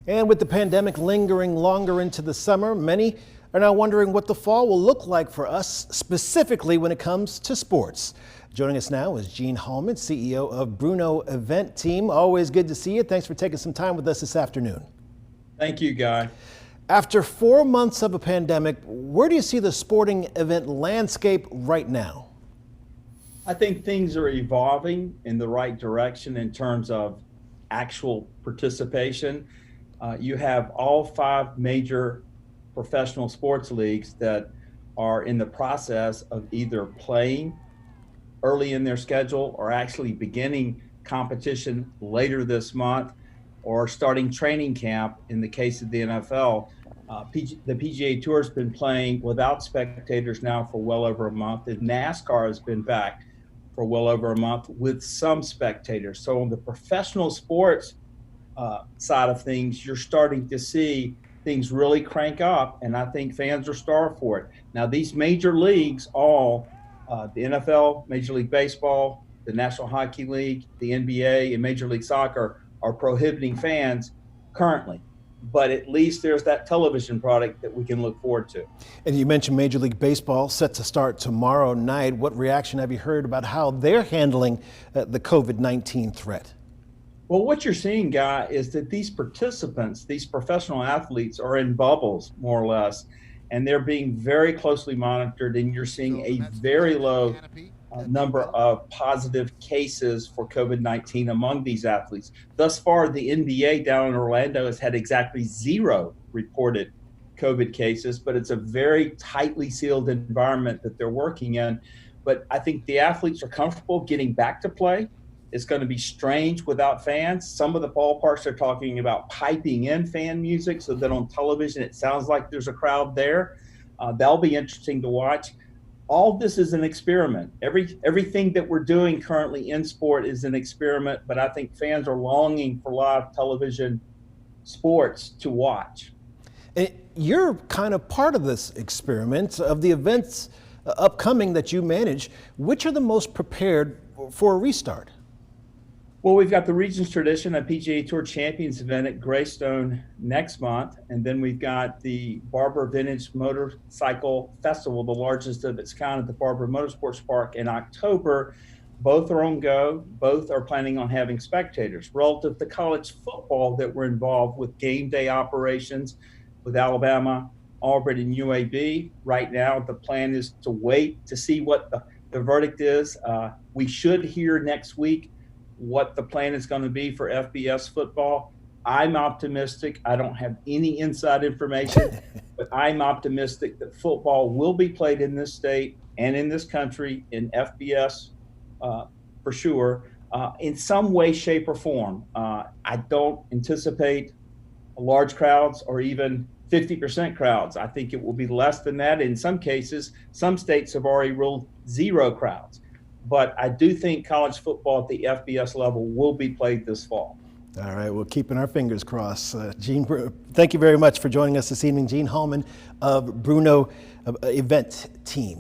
And with the pandemic lingering longer into the summer, many are now wondering what the fall will look like for us, specifically when it comes to sports. Joining us now is Gene Hallman, CEO of Bruno Event Team. Always good to see you. Thanks for taking some time with us this afternoon. Thank you, Guy. After 4 months of a pandemic, where do you see the sporting event landscape right now? I think things are evolving in the right direction in terms of actual participation. You have all 5 major professional sports leagues that are in the process of either playing early in their schedule or actually beginning competition later this month or starting training camp in the case of the NFL. The PGA Tour has been playing without spectators now for well over a month, and NASCAR has been back for well over a month with some spectators. So on the professional sports side of things, you're starting to see things really crank up, and I think fans are starved for it. Now, these major leagues, all the NFL, Major League Baseball, the National Hockey League, the NBA, and Major League Soccer are prohibiting fans currently. But at least there's that television product that we can look forward to. And you mentioned Major League Baseball set to start tomorrow night. What reaction have you heard about how they're handling the COVID-19 threat? Well, what you're seeing, Guy, is that these participants, these professional athletes, are in bubbles, more or less, and they're being very closely monitored, and you're seeing a very low number of positive cases for COVID-19 among these athletes. Thus far, the NBA down in Orlando has had exactly 0 reported COVID cases, but it's a very tightly sealed environment that they're working in. But I think the athletes are comfortable getting back to play. It's going to be strange without fans. Some of the ballparks are talking about piping in fan music so that on television it sounds like there's a crowd there. That'll be interesting to watch. All this is an experiment. Everything that we're doing currently in sport is an experiment, but I think fans are longing for live television sports to watch. And you're kind of part of this experiment of the events upcoming that you manage. Which are the most prepared for a restart? Well, we've got the Regions Tradition, a PGA Tour Champions event at Greystone next month. And then we've got the Barber Vintage Motorcycle Festival, the largest of its kind at the Barber Motorsports Park in October. Both are on go. Both are planning on having spectators. Relative to college football that we're involved with game day operations with Alabama, Auburn, and UAB. Right now, the plan is to wait to see what the verdict is. We should hear next week what the plan is going to be for FBS football. I'm optimistic. I don't have any inside information, but I'm optimistic that football will be played in this state and in this country in FBS for sure, in some way, shape, or form. I don't anticipate large crowds or even 50% crowds. I think it will be less than that. In some cases, some states have already ruled 0 crowds. But I do think college football at the FBS level will be played this fall. All right, we're keeping our fingers crossed. Gene, thank you very much for joining us this evening. Gene Hallman of Bruno Event Team.